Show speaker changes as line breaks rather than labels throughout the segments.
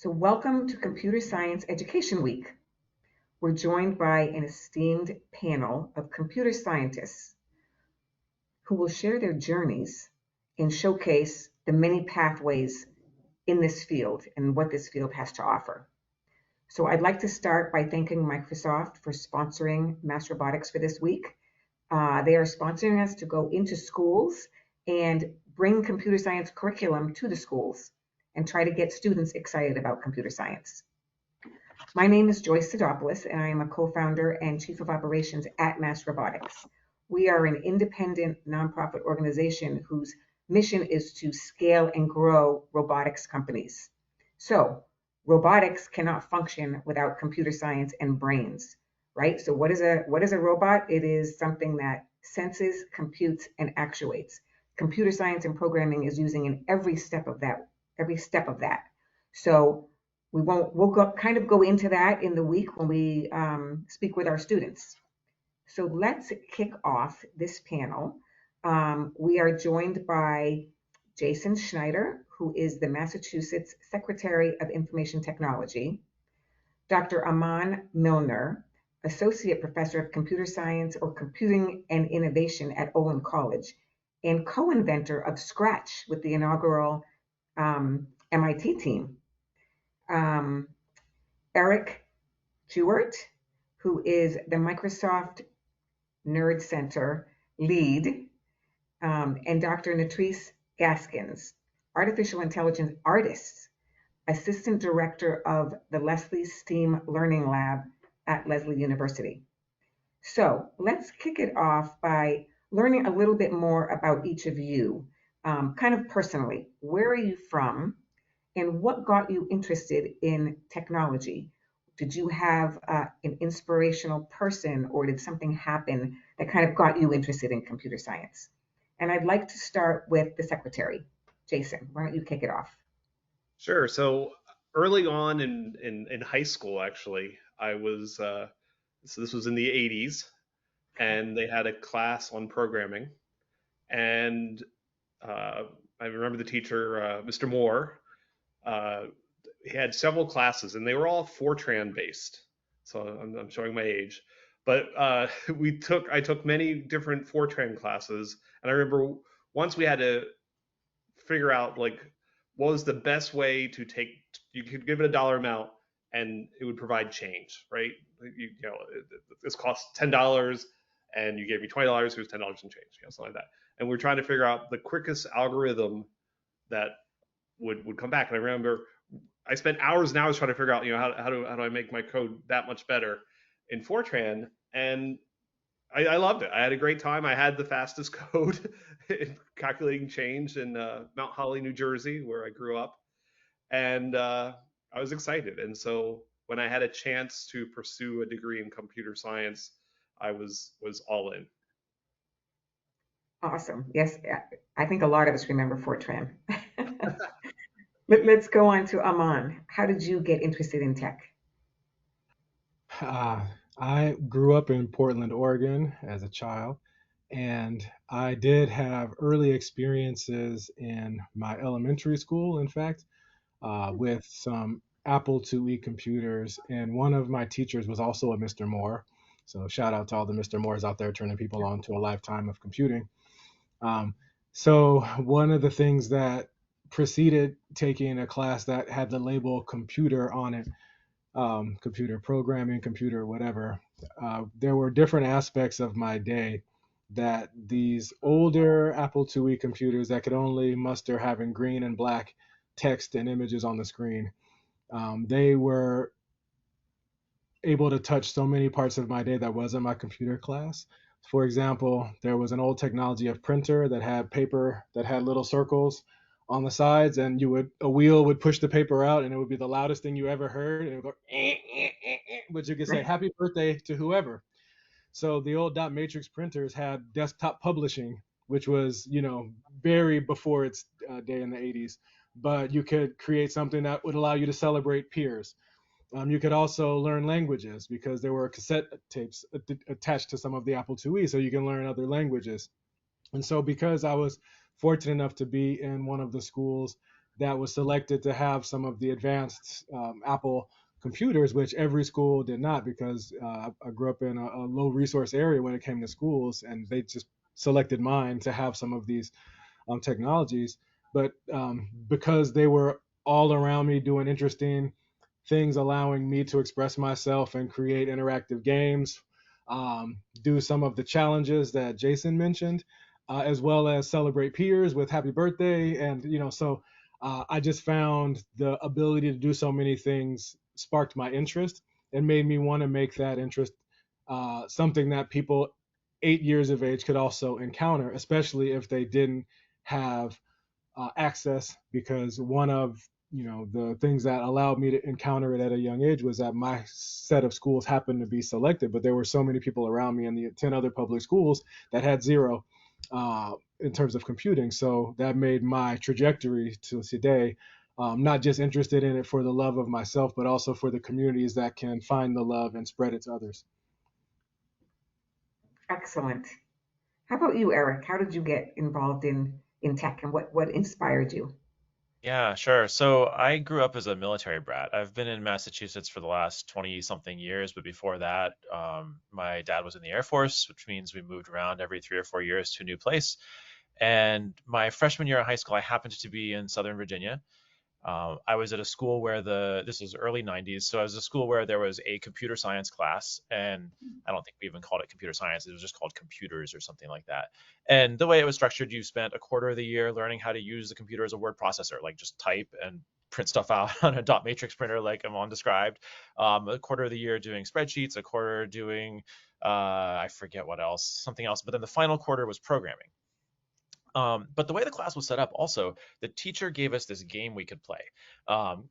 So, welcome to Computer Science Education Week. We're joined by an esteemed panel of computer scientists who will share their journeys and showcase the many pathways in this field and what this field has to offer. So, I'd like to start by thanking Microsoft for sponsoring MassRobotics for this week. They are sponsoring us to go into schools and bring computer science curriculum to the schools and try to get students excited about computer science. My name is Joyce Sidopoulos, and I am a co-founder and chief of operations at MassRobotics. We are an independent nonprofit organization whose mission is to scale and grow robotics companies. So, robotics cannot function without computer science and brains, right? So, what is a robot? It is something that senses, computes, and actuates. Computer science and programming is using in every step of that. Every step of that. So we'll kind of go into that in the week when we speak with our students. So let's kick off this panel. We are joined by Jason Snyder, who is the Massachusetts Secretary of Information Technology, Dr. Amon Milner, Associate Professor of Computer Science or Computing and Innovation at Olin College, and co-inventor of Scratch with the inaugural MIT team. Um, Eric Jewart, who is the Microsoft Nerd Center lead, and Dr. Nettrice Gaskins, artificial intelligence artist, assistant director of the Lesley STEAM Learning Lab at Lesley University. So let's kick it off by learning a little bit more about each of you, kind of personally. Where are you from? And what got you interested in technology? Did you have an inspirational person, or did something happen that kind of got you interested in computer science? And I'd like to start with the secretary. Jason, why don't you kick it off?
Sure. So early on in high school, actually, I was so this was in the 80s, and they had a class on programming, and uh, I remember the teacher, Mr. Moore. Uh, he had several classes, and they were all Fortran based. So I'm showing my age, but I took many different Fortran classes, and I remember once we had to figure out like what was the best way to take. You could give it a dollar amount and it would provide change, right? This costs $10 and you gave me $20. Here's $10 in change, something like that. And we're trying to figure out the quickest algorithm that would come back. And I remember I spent hours and hours trying to figure out, how do I make my code that much better in Fortran, and I loved it. I had a great time. I had the fastest code in calculating change in Mount Holly, New Jersey, where I grew up, and I was excited. And so when I had a chance to pursue a degree in computer science, I was all in.
Awesome. Yes, I think a lot of us remember Fortran. Let's go on to Aman. How did you get interested in tech?
Uh, I grew up in Portland, Oregon as a child, and I did have early experiences in my elementary school, in fact, with some Apple IIe computers. And one of my teachers was also a Mr. Moore. So shout out to all the Mr. Moores out there turning people on to a lifetime of computing. Um, so one of the things that preceded taking a class that had the label computer on it, computer programming, computer whatever, there were different aspects of my day that these older Apple IIe computers that could only muster having green and black text and images on the screen, they were able to touch so many parts of my day that wasn't my computer class. For example, there was an old technology of printer that had paper that had little circles on the sides, and a wheel would push the paper out, and it would be the loudest thing you ever heard, and it would go, but you could say happy birthday to whoever. So the old dot matrix printers had desktop publishing, which was, very before its day in the 80s. But you could create something that would allow you to celebrate peers. You could also learn languages because there were cassette tapes attached to some of the Apple IIe, so you can learn other languages. And so, because I was fortunate enough to be in one of the schools that was selected to have some of the advanced Apple computers, which every school did not, because I grew up in a low resource area when it came to schools, and they just selected mine to have some of these technologies. But because they were all around me doing interesting things, allowing me to express myself and create interactive games, do some of the challenges that Jason mentioned, as well as celebrate peers with happy birthday. And, so I just found the ability to do so many things sparked my interest and made me want to make that interest something that people 8 years of age could also encounter, especially if they didn't have access, because one of the things that allowed me to encounter it at a young age was that my set of schools happened to be selected, but there were so many people around me in the 10 other public schools that had zero in terms of computing. So that made my trajectory to today not just interested in it for the love of myself, but also for the communities that can find the love and spread it to others.
Excellent. How about you, Eric? How did you get involved in tech, and what inspired you?
Yeah, sure. So I grew up as a military brat. I've been in Massachusetts for the last 20 something years, but before that, my dad was in the Air Force, which means we moved around every 3 or 4 years to a new place. And my freshman year of high school, I happened to be in Southern Virginia. I was at a school where this was early 90s. So I was at a school where there was a computer science class, and I don't think we even called it computer science. It was just called computers or something like that. And the way it was structured, you spent a quarter of the year learning how to use the computer as a word processor, like just type and print stuff out on a dot matrix printer, like Amon described. A quarter of the year doing spreadsheets, a quarter doing, I forget what else, something else. But then the final quarter was programming. But the way the class was set up, also, the teacher gave us this game we could play.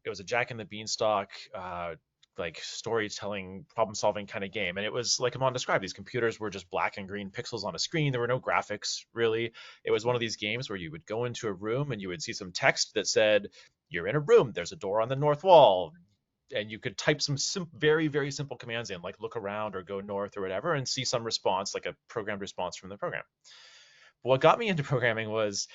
It was a Jack and the Beanstalk, like storytelling, problem solving kind of game. And it was like Amon described, these computers were just black and green pixels on a screen. There were no graphics, really. It was one of these games where you would go into a room and you would see some text that said, "You're in a room, there's a door on the north wall." And you could type some very, very simple commands in, like look around or go north or whatever, and see some response, like a programmed response from the program. What got me into programming was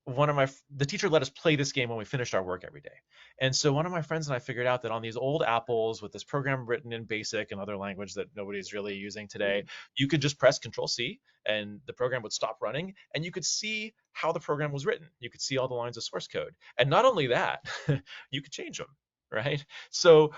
the teacher let us play this game when we finished our work every day. And so one of my friends and I figured out that on these old Apples with this program written in BASIC and other language that nobody's really using today, you could just press Control C and the program would stop running, and you could see how the program was written. You could see all the lines of source code. And not only that, you could change them, right? So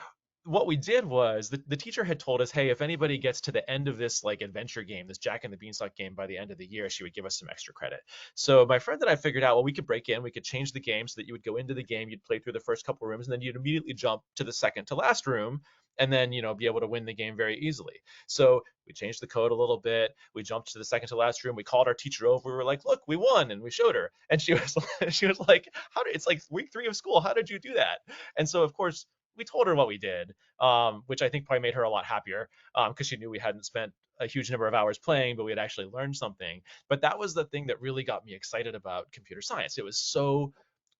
what we did was the teacher had told us, hey, if anybody gets to the end of this like adventure game, this Jack and the Beanstalk game, by the end of the year, she would give us some extra credit. So my friend and I figured out, well, we could break in, we could change the game so that you would go into the game, you'd play through the first couple rooms, and then you'd immediately jump to the second to last room, and then be able to win the game very easily. So we changed the code a little bit. We jumped to the second to last room. We called our teacher over. We were like, look, we won, and we showed her, and she was like, it's like week 3 of school. How did you do that? And so of course we told her what we did, which I think probably made her a lot happier, because she knew we hadn't spent a huge number of hours playing, but we had actually learned something. But that was the thing that really got me excited about computer science. It was so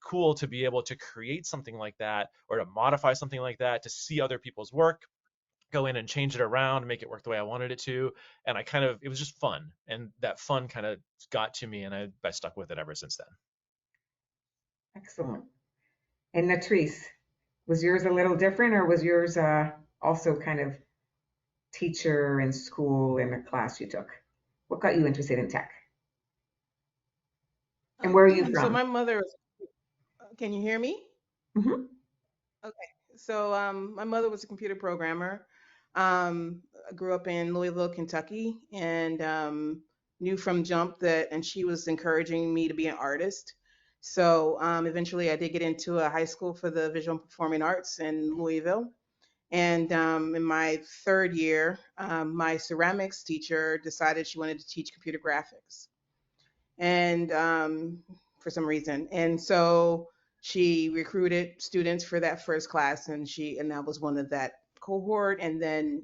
cool to be able to create something like that, or to modify something like that, to see other people's work, go in and change it around, make it work the way I wanted it to. And it was just fun. And that fun kind of got to me, and I stuck with it ever since then.
Excellent. And Nettrice, was yours a little different, or was yours also kind of teacher in school in a class you took? What got you interested in tech? And where are you
So
from?
my mother can you hear me?
Hmm.
Okay. So my mother was a computer programmer. I grew up in Louisville, Kentucky, and knew from jump and she was encouraging me to be an artist. So eventually I did get into a high school for the visual and performing arts in Louisville. And in my third year, my ceramics teacher decided she wanted to teach computer graphics. And for some reason. And so she recruited students for that first class, and that was one of that cohort. And then,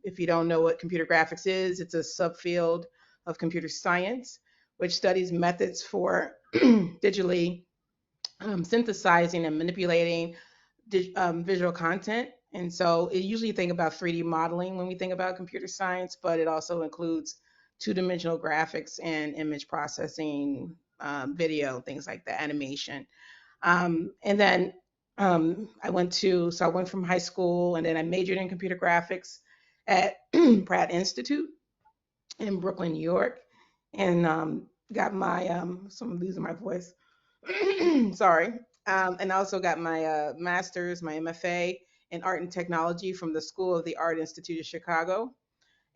if you don't know what computer graphics is, it's a subfield of computer science, which studies methods for digitally synthesizing and manipulating visual content. And so it usually think about 3D modeling when we think about computer science, but it also includes two-dimensional graphics and image processing, video, things like that, animation. And then I went from high school, and then I majored in computer graphics at Pratt Institute in Brooklyn, New York, and got my so I'm losing my voice. Sorry. And I also got my master's, my MFA in art and technology from the School of the Art Institute of Chicago.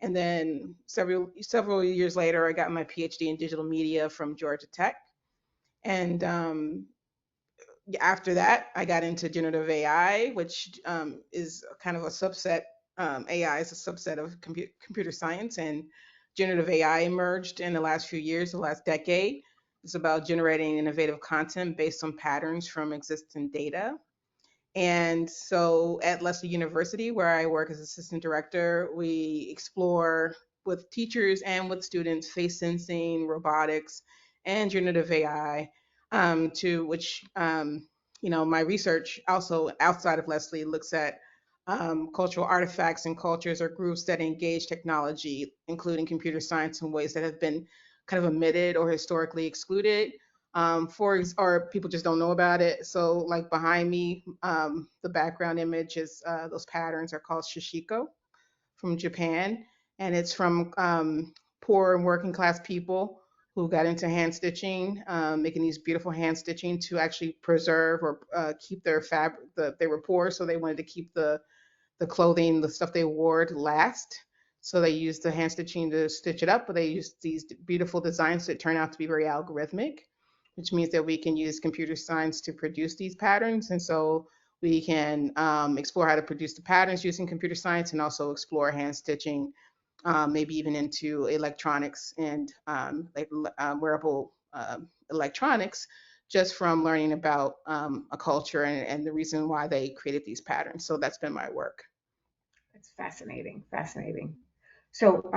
And then several years later, I got my PhD in digital media from Georgia Tech. And after that, I got into generative AI, which is kind of a subset. AI is a subset of computer science, and generative AI emerged in the last few years, the last decade. It's about generating innovative content based on patterns from existing data. And so at Lesley University, where I work as assistant director, we explore with teachers and with students face sensing, robotics, and generative AI, to which, my research also outside of Lesley looks at cultural artifacts and cultures or groups that engage technology, including computer science, in ways that have been kind of omitted or historically excluded, or people just don't know about it. So, like behind me, the background image is those patterns are called shishiko from Japan, and it's from poor and working class people who got into hand stitching, making these beautiful hand stitching to actually preserve or keep their fabric. They were poor, so they wanted to keep the clothing, the stuff they wore to last. So they used the hand stitching to stitch it up, but they used these beautiful designs that turn out to be very algorithmic, which means that we can use computer science to produce these patterns. And so we can explore how to produce the patterns using computer science, and also explore hand stitching, maybe even into electronics and wearable electronics, just from learning about a culture and the reason why they created these patterns. So that's been my work.
That's fascinating, fascinating. So,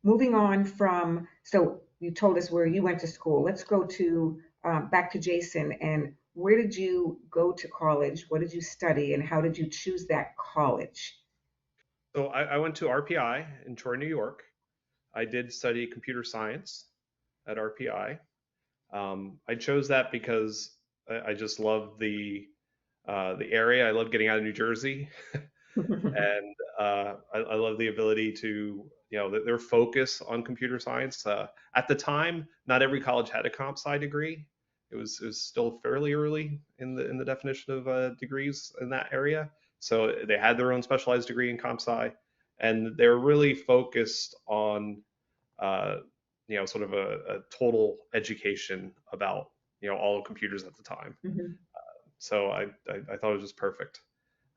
moving on so you told us where you went to school. Let's go to back to Jason. And where did you go to college? What did you study, and how did you choose that college?
So I went to RPI in Troy, New York. I did study computer science at RPI. I chose that because I just love the area. I love getting out of New Jersey, and I love the ability to, their focus on computer science. At the time, not every college had a comp sci degree. It was still fairly early in the definition of degrees in that area. So they had their own specialized degree in comp sci, and they were really focused on uh, sort of a total education about all of computers at the time.
Mhm.
So I thought it was just perfect.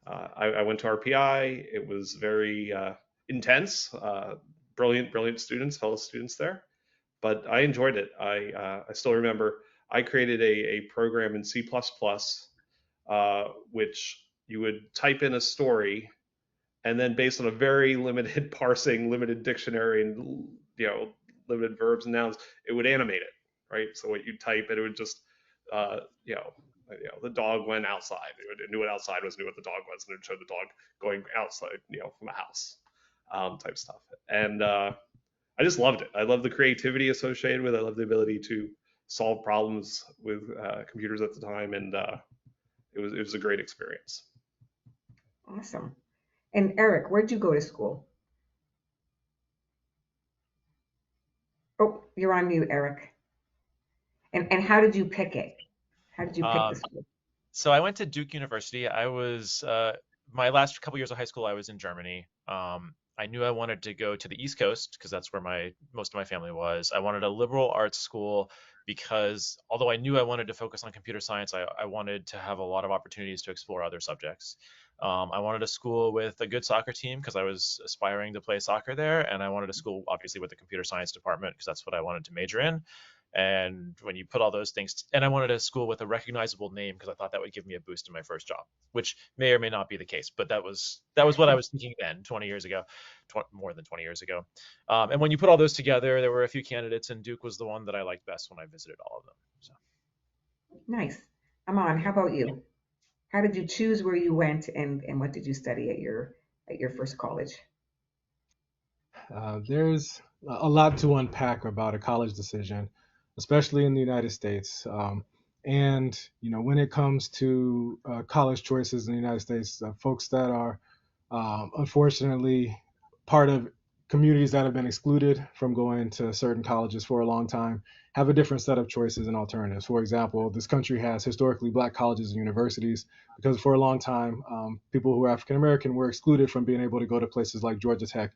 I went to RPI. It was very intense. Brilliant students, fellow students there, but I enjoyed it. I still remember I created a program in C++, which you would type in a story, and then based on a very limited parsing, limited dictionary, and limited verbs and nouns, it would animate it, right? So what you type, it would just uh, you know the dog went outside. It knew what outside was, knew what the dog was, and it showed the dog going outside, from a house, type stuff. And I just loved it. I love the creativity associated with it. I love the ability to solve problems with computers at the time, and it was a great experience.
Awesome. And Eric, where'd you go to school? Oh, you're on mute, Eric. And how did you pick it? How did you pick the
Um,
school?
so I went to Duke University. I was my last couple years of high school, I was in Germany. I knew I wanted to go to the East Coast because that's where my most of my family was. I wanted a liberal arts school because although I knew I wanted to focus on computer science, I wanted to have a lot of opportunities to explore other subjects. I wanted a school with a good soccer team because I was aspiring to play soccer there, and I wanted a school obviously with a computer science department because that's what I wanted to major in. And when you put all those things, and I wanted a school with a recognizable name because I thought that would give me a boost in my first job, which may or may not be the case, but that was what I was thinking then, 20 years ago, more than 20 years ago. And when you put all those together, there were a few candidates, and Duke was the one that I liked best when I visited all of them. So.
Nice. Amon, how about you? How did you choose where you went, and what did you study at your first college?
There's a lot to unpack about a college decision, especially in the United States. And when it comes to college choices in the United States, folks that are unfortunately part of communities that have been excluded from going to certain colleges for a long time have a different set of choices and alternatives. For example, this country has historically black colleges and universities because for a long time, people who are African American were excluded from being able to go to places like Georgia Tech,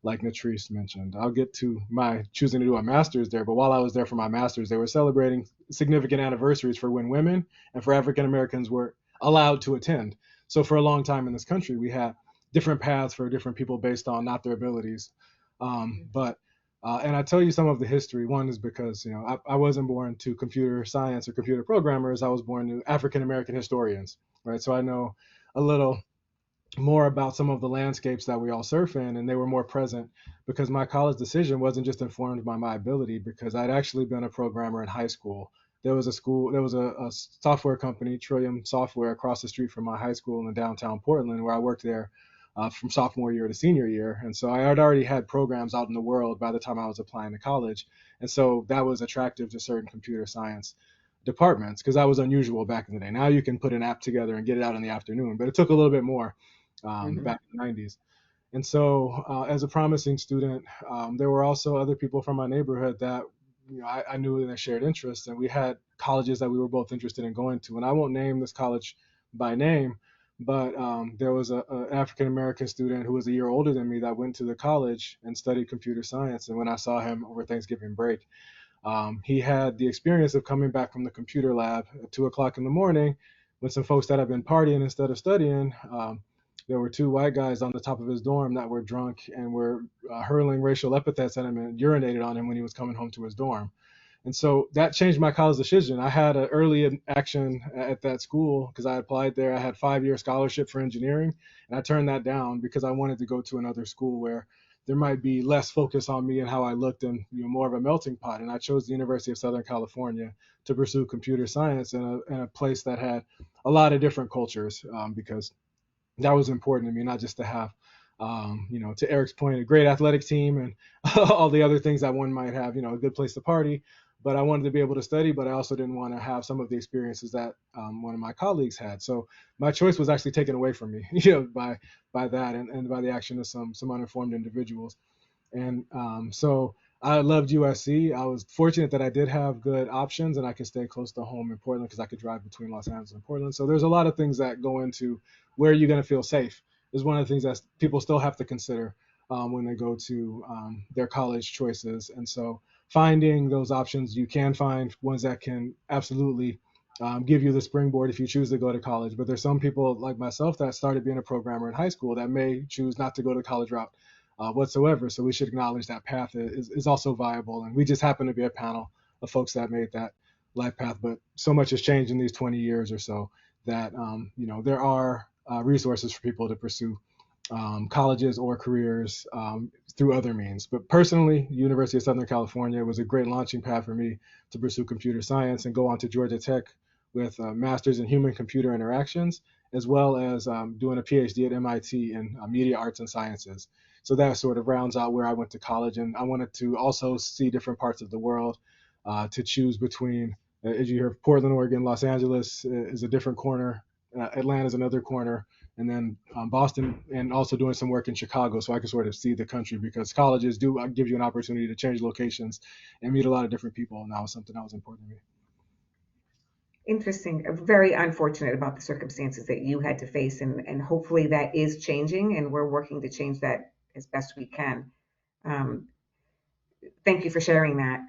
like Nettrice mentioned. I'll get to my choosing to do a master's there, but while I was there for my master's, they were celebrating significant anniversaries for when women and for African Americans were allowed to attend. So for a long time in this country, we had different paths for different people based on not their abilities. And I tell you some of the history. One is because I wasn't born to computer science or computer programmers. I was born to African American historians, right? So I know a little more about some of the landscapes that we all surf in, and they were more present because my college decision wasn't just informed by my ability, because I'd actually been a programmer in high school. There was a software company, Trillium Software, across the street from my high school in downtown Portland, where I worked there from sophomore year to senior year. And so I had already had programs out in the world by the time I was applying to college. And so that was attractive to certain computer science departments because that was unusual back in the day. Now you can put an app together and get it out in the afternoon, but it took a little bit more back in the 90s. And so, as a promising student, there were also other people from my neighborhood that I knew that shared interests, and we had colleges that we were both interested in going to. And I won't name this college by name, but there was an African American student who was a year older than me that went to the college and studied computer science. And when I saw him over Thanksgiving break, he had the experience of coming back from the computer lab at 2 o'clock in the morning when some folks that had been partying instead of studying. There were two white guys on the top of his dorm that were drunk and were hurling racial epithets at him and urinated on him when he was coming home to his dorm. And so that changed my college decision. I had an early action at that school because I applied there. I had 5-year scholarship for engineering, and I turned that down because I wanted to go to another school where there might be less focus on me and how I looked and more of a melting pot. And I chose the University of Southern California to pursue computer science in a place that had a lot of different cultures because that was important to me, not just to have, to Eric's point, a great athletic team and all the other things that one might have, a good place to party. But I wanted to be able to study, but I also didn't want to have some of the experiences that one of my colleagues had. So my choice was actually taken away from me, by that and by the action of some uninformed individuals. And so I loved USC. I was fortunate that I did have good options and I could stay close to home in Portland because I could drive between Los Angeles and Portland. So there's a lot of things that go into where you're going to feel safe is one of the things that people still have to consider when they go to their college choices. And so finding those options, you can find ones that can absolutely give you the springboard if you choose to go to college. But there's some people like myself that started being a programmer in high school that may choose not to go the college route whatsoever. So we should acknowledge that path is also viable. And we just happen to be a panel of folks that made that life path. But so much has changed in these 20 years or so that, there are resources for people to pursue colleges or careers through other means. But personally, University of Southern California was a great launching pad for me to pursue computer science and go on to Georgia Tech with a master's in human computer interactions, as well as doing a PhD at MIT in media arts and sciences. So that sort of rounds out where I went to college. And I wanted to also see different parts of the world to choose between, as you hear, Portland, Oregon, Los Angeles is a different corner, Atlanta is another corner, and then Boston, and also doing some work in Chicago so I could sort of see the country because colleges do give you an opportunity to change locations and meet a lot of different people. And that was something that was important to me.
Interesting. Very unfortunate about the circumstances that you had to face, and hopefully that is changing, and we're working to change that as best we can. Thank you for sharing that.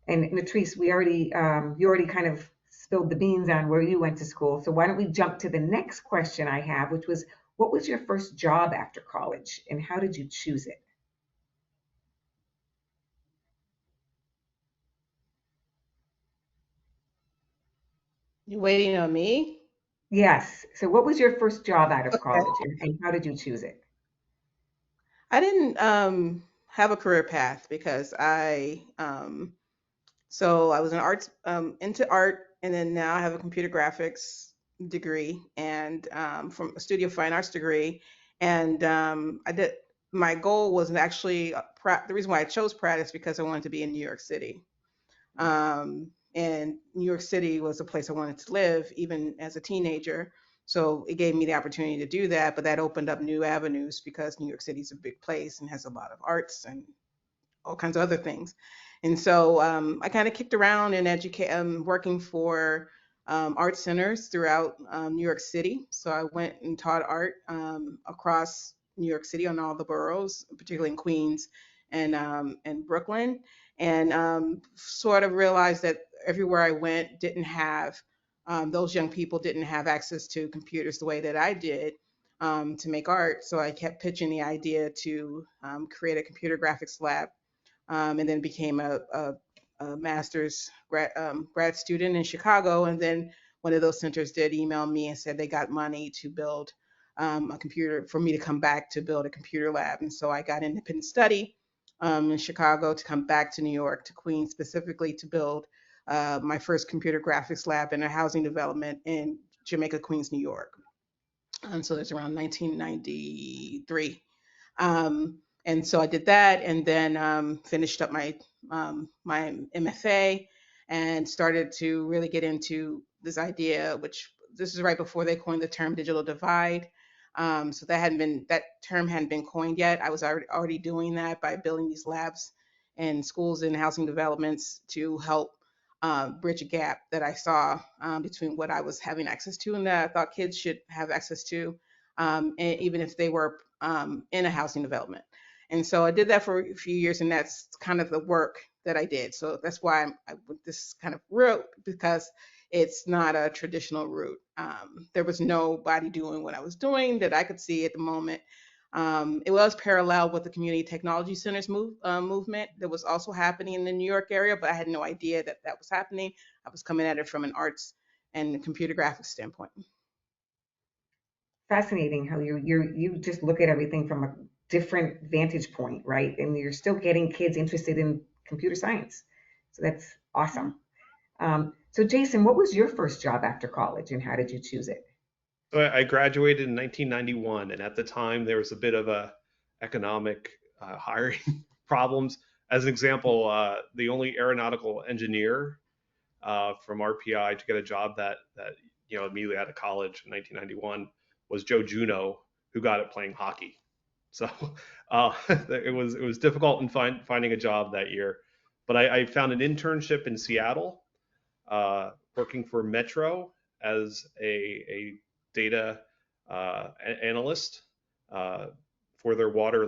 And Nettrice, you already kind of spilled the beans on where you went to school. So why don't we jump to the next question I have, which was, what was your first job after college, and how did you choose it?
You waiting on me?
Yes. So what was your first job out of
Okay.
college, and how did you choose it?
I didn't have a career path because so I was in arts, into art, and then now I have a computer graphics degree and from a studio fine arts degree. And I did. My goal was actually the reason why I chose Pratt is because I wanted to be in New York City. Um, and New York City was a place I wanted to live even as a teenager. So it gave me the opportunity to do that, but that opened up new avenues because New York City is a big place and has a lot of arts and all kinds of other things. And so I kind of kicked around and working for art centers throughout New York City. So I went and taught art across New York City on all the boroughs, particularly in Queens and Brooklyn, and sort of realized that everywhere I went didn't have those young people didn't have access to computers the way that I did to make art. So I kept pitching the idea to create a computer graphics lab, and then became a master's grad student in Chicago. And then one of those centers did email me and said they got money to build a computer for me to come back to build a computer lab. And so I got independent study in Chicago to come back to New York, to Queens specifically, to build my first computer graphics lab in a housing development in Jamaica, Queens, New York. So that's around 1993. Um, and so I did that, and then finished up my MFA, and started to really get into this idea, which this is right before they coined the term digital divide. So that term hadn't been coined yet. I was already doing that by building these labs in schools and housing developments to help bridge a gap that I saw between what I was having access to and that I thought kids should have access to, and even if they were in a housing development. And so I did that for a few years, and that's kind of the work that I did. So that's why I went this kind of route, because it's not a traditional route. There was nobody doing what I was doing that I could see at the moment. It was parallel with the community technology centers movement that was also happening in the New York area, but I had no idea that that was happening. I was coming at it from an arts and computer graphics standpoint.
Fascinating how you just look at everything from a different vantage point, right? And you're still getting kids interested in computer science. So that's awesome. So Jason, what was your first job after college, and how did you choose it?
So I graduated in 1991, and at the time there was a bit of a economic hiring problems. As an example, the only aeronautical engineer from RPI to get a job that immediately out of college in 1991 was Joe Juno, who got it playing hockey. So it was difficult in finding a job that year, but I found an internship in Seattle, working for Metro as a data analyst uh, for their water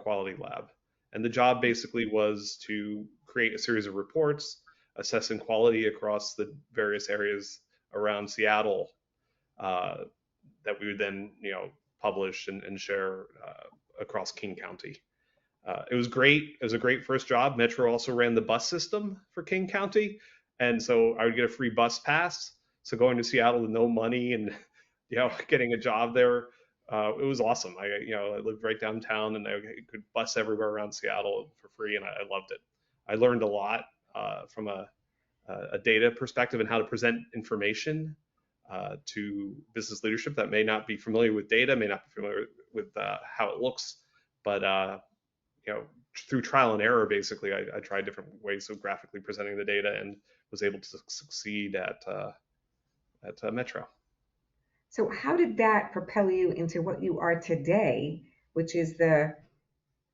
quality lab. And the job basically was to create a series of reports assessing quality across the various areas around Seattle, uh, that we would then, publish and share across King County. It was great. It was a great first job. Metro also ran the bus system for King County, and so I would get a free bus pass. So going to Seattle with no money and getting a job there, it was awesome. I lived right downtown, and I could bus everywhere around Seattle for free, and I loved it. I learned a lot from a data perspective and how to present information to business leadership that may not be familiar with data, may not be familiar with how it looks, but through trial and error, basically, I tried different ways of graphically presenting the data and was able to succeed at Metro.
So how did that propel you into what you are today, which is the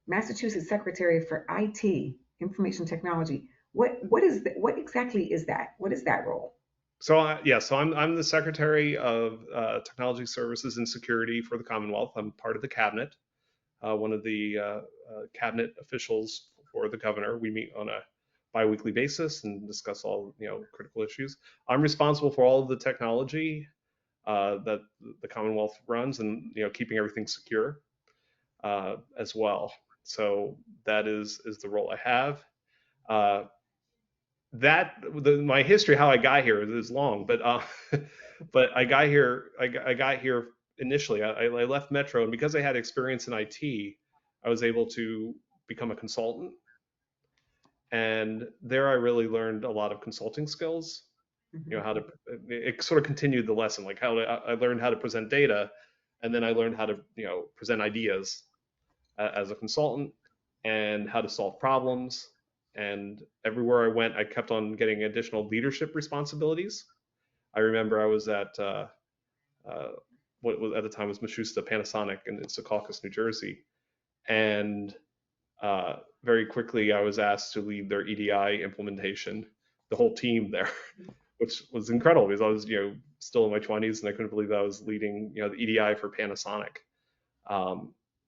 Massachusetts Secretary for IT, Information Technology? What exactly is that? What is that role?
So I'm the Secretary of Technology Services and Security for the Commonwealth. I'm part of the cabinet, one of the cabinet officials for the governor. We meet on a biweekly basis and discuss all critical issues. I'm responsible for all of the technology that the Commonwealth runs, and keeping everything secure as well. So that is the role I have. Uh, my history, how I got here, is long, but but I got here initially. I left Metro, and because I had experience in IT, I was able to become a consultant, and there I really learned a lot of consulting skills.
Mhm.
How to it sort of continued the lesson, like I learned how to present data, and then I learned how to present ideas as a consultant, and how to solve problems, And everywhere I went, I kept on getting additional leadership responsibilities. I remember I was at what was at the time was Matsushita Panasonic in Secaucus, New Jersey, and very quickly I was asked to lead their EDI implementation, the whole team there, which was incredible because I was still in my 20s and I couldn't believe I was leading the EDI for Panasonic.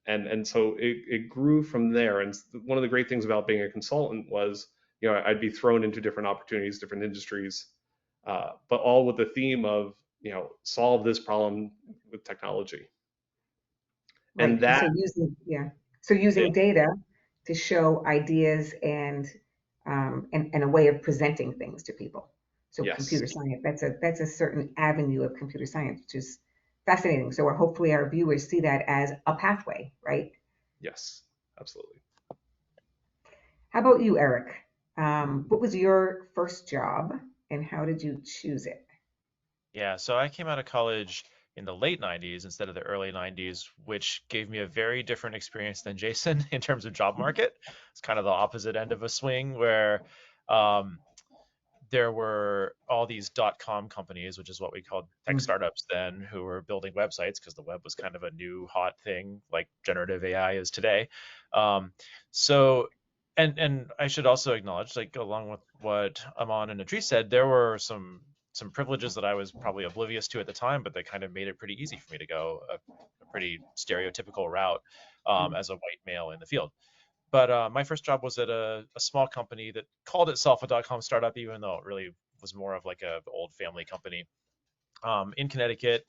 And so it grew from there. And one of the great things about being a consultant was I'd be thrown into different opportunities, different industries, but all with the theme of solve this problem with technology.
Right.
And that
So using data to show ideas and a way of presenting things to people. So
yes.
Computer science, that's a certain avenue of computer science, which is fascinating. So hopefully our viewers see that as a pathway, right?
Yes, absolutely.
How about you, Eric? What was your first job and how did you choose it?
Yeah, so I came out of college in the late 90s instead of the early 90s, which gave me a very different experience than Jason in terms of job market. It's kind of the opposite end of a swing where there were all these .com companies, which is what we called tech startups then, who were building websites because the web was kind of a new hot thing like generative AI is today. So and I should also acknowledge, like along with what Amon and Nettrice said, there were some privileges that I was probably oblivious to at the time, but they kind of made it pretty easy for me to go a pretty stereotypical route as a white male in the field. But my first job was at a small company that called itself a .com startup, even though it really was more of like a old family company in Connecticut.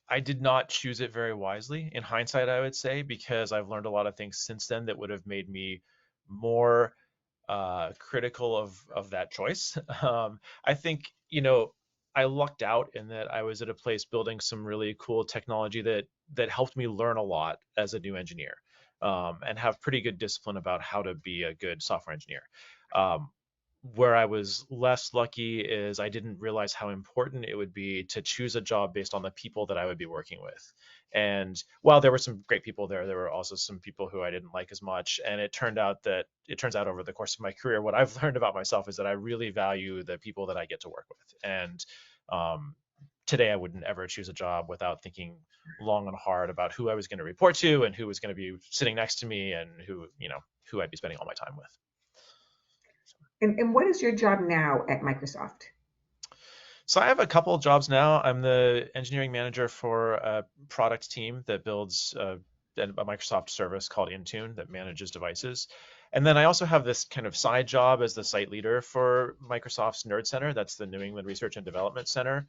I did not choose it very wisely in hindsight, I would say, because I've learned a lot of things since then that would have made me more critical of that choice. I think, I lucked out in that I was at a place building some really cool technology that helped me learn a lot as a new engineer, and have pretty good discipline about how to be a good software engineer. Where I was less lucky is I didn't realize how important it would be to choose a job based on the people that I would be working with. And while there were some great people there, there were also some people who I didn't like as much. And it turns out over the course of my career, what I've learned about myself is that I really value the people that I get to work with. And today I wouldn't ever choose a job without thinking long and hard about who I was going to report to and who was going to be sitting next to me and who I'd be spending all my time with.
And what is your job now at Microsoft?
So I have a couple of jobs now. I'm the engineering manager for a product team that builds a Microsoft service called Intune that manages devices. And then I also have this kind of side job as the site leader for Microsoft's Nerd Center. That's the New England Research and Development Center.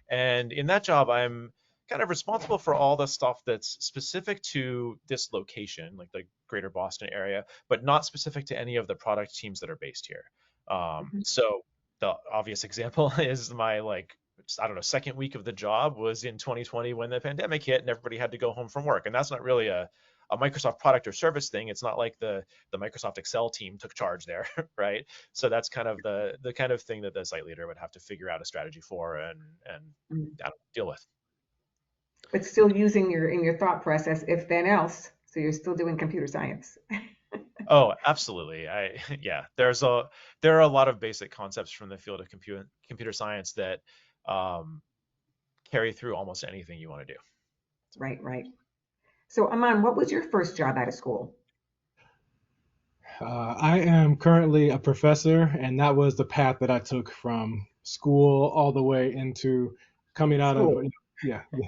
And in that job, I'm kind of responsible for all the stuff that's specific to this location, like the greater Boston area, but not specific to any of the product teams that are based here. So the obvious example is my second week of the job was in 2020 when the pandemic hit and everybody had to go home from work. And that's not really a Microsoft product or service thing. It's not like the Microsoft Excel team took charge there, right? So that's kind of the kind of thing that the site leader would have to figure out a strategy for and deal with.
But still using in your thought process, if then else. So you're still doing computer science.
Oh, absolutely. There are a lot of basic concepts from the field of computer science that carry through almost anything you want to do.
Right. So Amon, what was your first job out of school?
I am currently a professor, and that was the path that I took from school all the way into coming out of,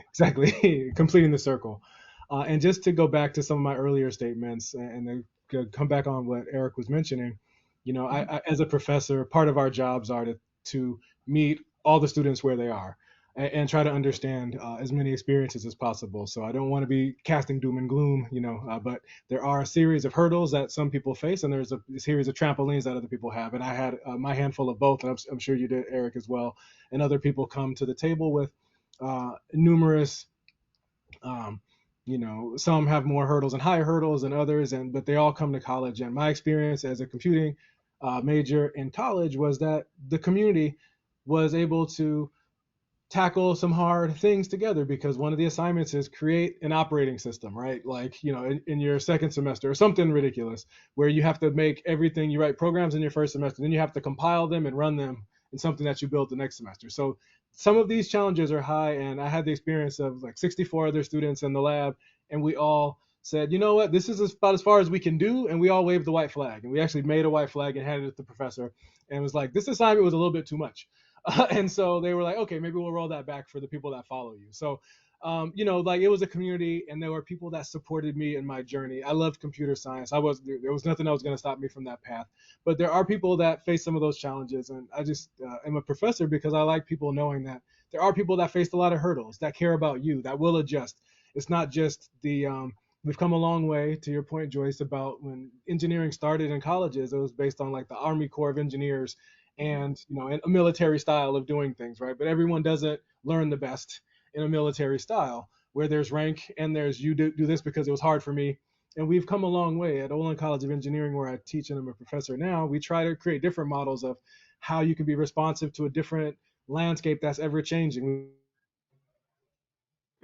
exactly, completing the circle. And just to go back to some of my earlier statements and then come back on what Eric was mentioning, I as a professor, part of our jobs are to meet all the students where they are and try to understand as many experiences as possible. So I don't want to be casting doom and gloom, but there are a series of hurdles that some people face, and there's a series of trampolines that other people have. And I had my handful of both, and I'm sure you did, Eric, as well. And other people come to the table with numerous, some have more hurdles and higher hurdles than others, but they all come to college. And my experience as a computing major in college was that the community was able to tackle some hard things together, because one of the assignments is create an operating system, right? Like, in your second semester or something ridiculous, where you have to make everything, you write programs in your first semester, then you have to compile them and run them in something that you build the next semester. So some of these challenges are high, and I had the experience of like 64 other students in the lab, and we all said, you know what, this is about as far as we can do, and we all waved the white flag, and we actually made a white flag and handed it to the professor, and was like, this assignment was a little bit too much. And so they were like, okay, maybe we'll roll that back for the people that follow you. So, like, it was a community, and there were people that supported me in my journey. I loved computer science. There was nothing that was going to stop me from that path. But there are people that face some of those challenges, and I just am a professor because I like people knowing that there are people that faced a lot of hurdles, that care about you, that will adjust. It's not just we've come a long way, to your point, Joyce, about when engineering started in colleges. It was based on like the Army Corps of Engineers and a military style of doing things, right? But everyone doesn't learn the best in a military style, where there's rank and there's you do this because it was hard for me. And we've come a long way at Olin College of Engineering, where I teach and I'm a professor now. We try to create different models of how you can be responsive to a different landscape that's ever changing.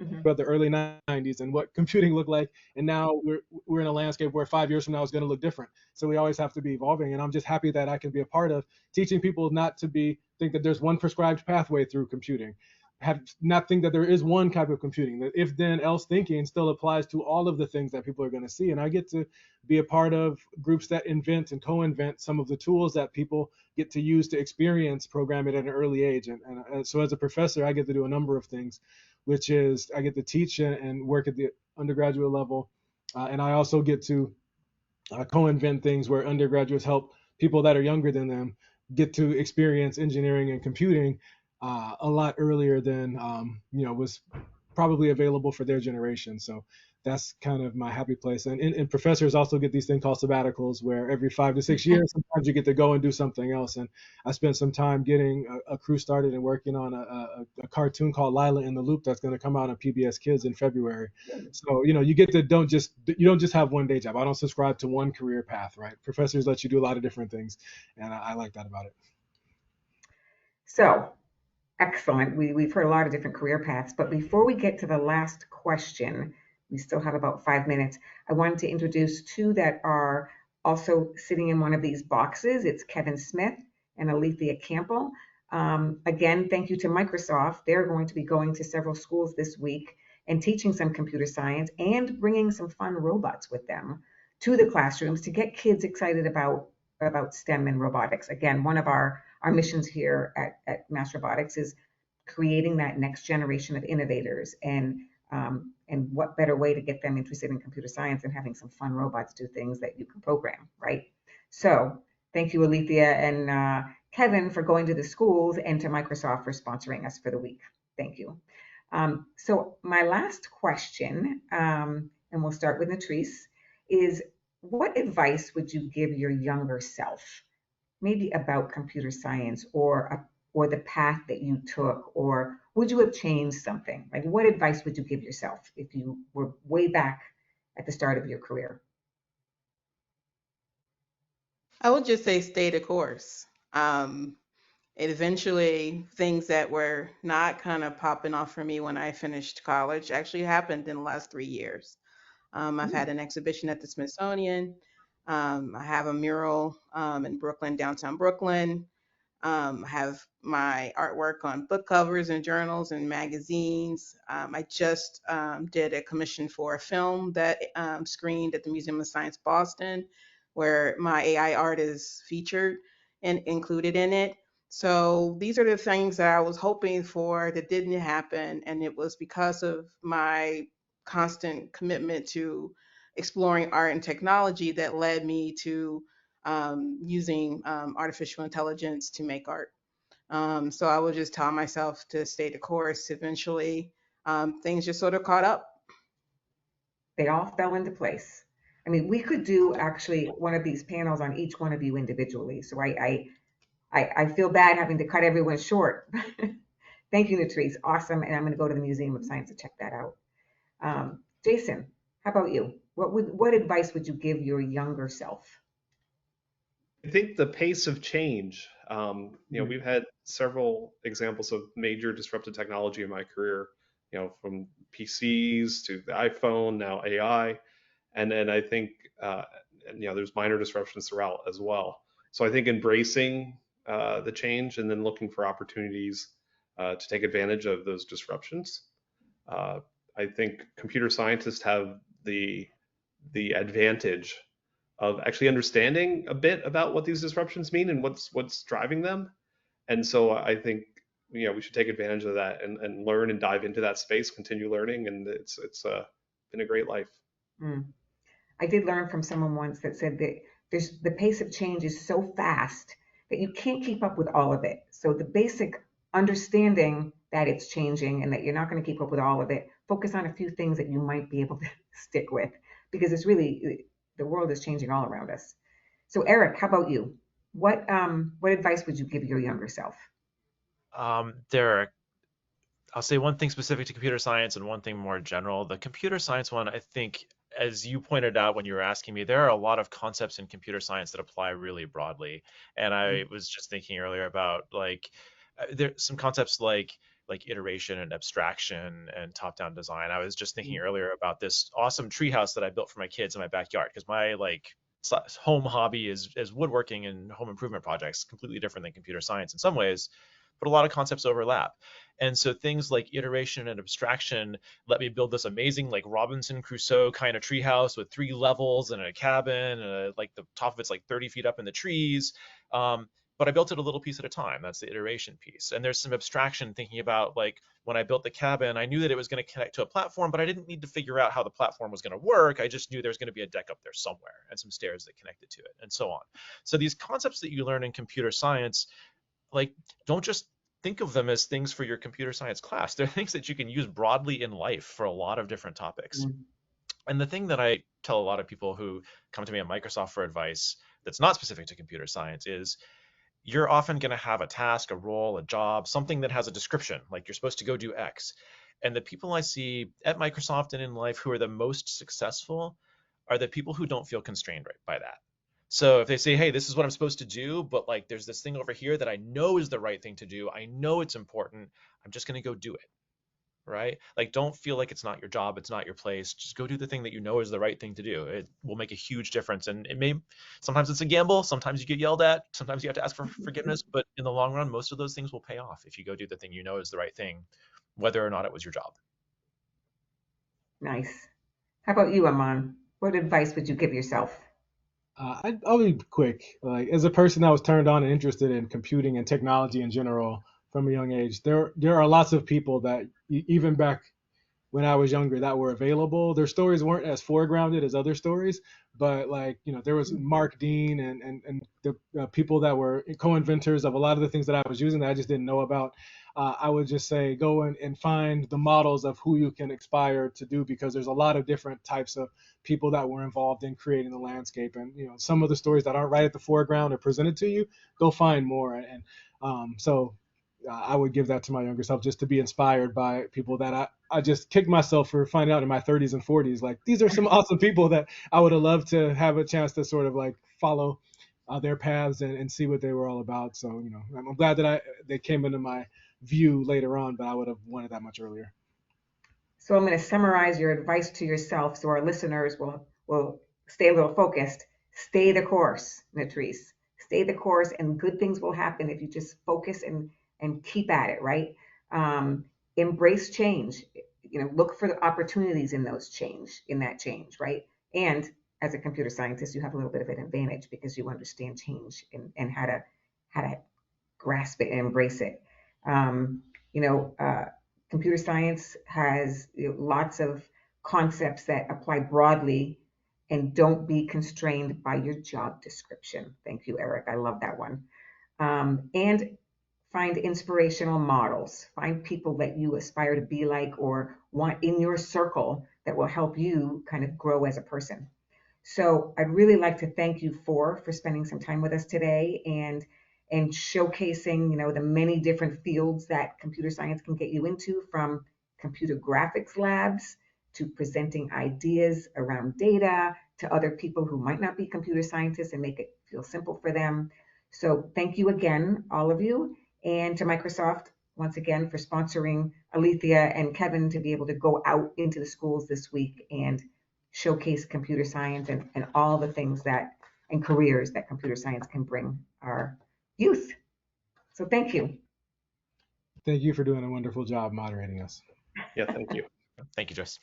Hmm.
About the early 90s and what computing looked like, and now we're in a landscape where 5 years from now is going to look different. So we always have to be evolving, and I'm just happy that I can be a part of teaching people not to think that there's one prescribed pathway through computing, have not think that there is one type of computing, that if then else thinking still applies to all of the things that people are going to see. And I get to be a part of groups that invent and co-invent some of the tools that people get to use to experience programming at an early age. And so as a professor, I get to do a number of things, which is I get to teach and work at the undergraduate level. And I also get to co-invent things where undergraduates help people that are younger than them get to experience engineering and computing a lot earlier than was probably available for their generation. So that's kind of my happy place. And professors also get these things called sabbaticals, where every 5 to 6 years, sometimes you get to go and do something else. And I spent some time getting a crew started and working on a cartoon called Lila in the Loop that's going to come out on PBS Kids in February. So you get to you don't just have one day job. I don't subscribe to one career path, right? Professors let you do a lot of different things, and I like that about it.
So excellent. We've heard a lot of different career paths, but before we get to the last question, we still have about 5 minutes. I wanted to introduce two that are also sitting in one of these boxes. It's Kevin Smith and Alethea Campbell. Again, thank you to Microsoft. They're going to be going to several schools this week and teaching some computer science and bringing some fun robots with them to the classrooms to get kids excited about STEM and robotics. Again, one of our missions here at MassRobotics is creating that next generation of innovators, and what better way to get them interested in computer science than having some fun robots do things that you can program, right? So thank you, Alethea and Kevin, for going to the schools, and to Microsoft for sponsoring us for the week. Thank you. So my last question, and we'll start with Nettrice, is what advice would you give your younger self, maybe about computer science, or the path that you took, or would you have changed something? Like, what advice would you give yourself if you were way back at the start of your career?
I would just say stay the course. It eventually, things that were not kind of popping off for me when I finished college actually happened in the last 3 years. I've had an exhibition at the Smithsonian. I have a mural in Brooklyn, downtown Brooklyn. I have my artwork on book covers and journals and magazines. I just did a commission for a film that screened at the Museum of Science Boston, where my AI art is featured and included in it. So these are the things that I was hoping for that didn't happen. And it was because of my constant commitment to exploring art and technology that led me to using artificial intelligence to make art. So I would just tell myself to stay the course. Eventually, things just sort of caught up.
They all fell into place. I mean, we could do actually one of these panels on each one of you individually. So I feel bad having to cut everyone short. Thank you, Nettrice. Awesome. And I'm going to go to the Museum of Science to check that out. Jason, how about you? What advice would you give your younger self?
I think the pace of change We've had several examples of major disruptive technology in my career, from PCs to the iPhone, now AI. And then I think, there's minor disruptions throughout as well. So I think embracing the change and then looking for opportunities to take advantage of those disruptions. Uh, I think computer scientists have the advantage of actually understanding a bit about what these disruptions mean and what's driving them. And so I think we should take advantage of that and learn and dive into that space, continue learning, and it's been a great life.
Mm. I did learn from someone once that said that the pace of change is so fast that you can't keep up with all of it. So the basic understanding that it's changing and that you're not going to keep up with all of it, focus on a few things that you might be able to stick with, because it's really, the world is changing all around us. So Eric, how about you? What advice would you give your younger self?
I'll say one thing specific to computer science and one thing more general. The computer science one, I think, as you pointed out when you were asking me, there are a lot of concepts in computer science that apply really broadly. And I was just thinking earlier about there's some concepts like iteration and abstraction and top-down design. I was just thinking earlier about this awesome treehouse that I built for my kids in my backyard, because my home hobby is woodworking and home improvement projects, completely different than computer science in some ways, but a lot of concepts overlap. And so things like iteration and abstraction let me build this amazing Robinson Crusoe kind of treehouse with 3 levels and a cabin, and the top of it's 30 feet up in the trees. But I built it a little piece at a time. That's the iteration piece. And there's some abstraction thinking about when I built the cabin, I knew that it was going to connect to a platform, but I didn't need to figure out how the platform was going to work. I just knew there's going to be a deck up there somewhere and some stairs that connected to it and so on. So these concepts that you learn in computer science, don't just think of them as things for your computer science class. They're things that you can use broadly in life for a lot of different topics. And the thing that I tell a lot of people who come to me at Microsoft for advice that's not specific to computer science is you're often going to have a task, a role, a job, something that has a description, like you're supposed to go do X. And the people I see at Microsoft and in life who are the most successful are the people who don't feel constrained by that. So if they say, hey, this is what I'm supposed to do, but there's this thing over here that I know is the right thing to do, I know it's important, I'm just going to go do it, right? Don't feel like it's not your job, it's not your place. Just go do the thing that you know is the right thing to do. It will make a huge difference. And sometimes it's a gamble, sometimes you get yelled at, sometimes you have to ask for forgiveness, but in the long run, most of those things will pay off if you go do the thing you know is the right thing, whether or not it was your job.
Nice. How about you, Amon? What advice would you give yourself?
I'll be quick. As a person that was turned on and interested in computing and technology in general from a young age, there are lots of people that even back when I was younger that were available. Their stories weren't as foregrounded as other stories, but there was Mark Dean and the people that were co-inventors of a lot of the things that I was using that I just didn't know about. I would just say go and find the models of who you can aspire to do, because there's a lot of different types of people that were involved in creating the landscape. And some of the stories that aren't right at the foreground are presented to you, go find more. And so I would give that to my younger self, just to be inspired by people that I just kicked myself for finding out in my 30s and 40s. These are some awesome people that I would have loved to have a chance to sort of follow their paths and see what they were all about. So, I'm glad that they came into my view later on, but I would have wanted that much earlier.
So I'm going to summarize your advice to yourself so our listeners will stay a little focused. Stay the course, Nettrice. Stay the course, and good things will happen if you just focus and keep at it, right? Embrace change. Look for the opportunities in that change, right? And as a computer scientist, you have a little bit of an advantage because you understand change and how to grasp it and embrace it. Computer science has lots of concepts that apply broadly, and don't be constrained by your job description. Thank you, Eric. I love that one. And find inspirational models. Find people that you aspire to be like or want in your circle that will help you kind of grow as a person. So I'd really like to thank you for spending some time with us today and showcasing, the many different fields that computer science can get you into, from computer graphics labs to presenting ideas around data to other people who might not be computer scientists and make it feel simple for them. So thank you again, all of you, and to Microsoft once again for sponsoring Alethea and Kevin to be able to go out into the schools this week and showcase computer science and all the things that and careers that computer science can bring our youth. So thank you.
Thank you for doing a wonderful job moderating us.
Yeah, thank you.
Thank you, Joyce.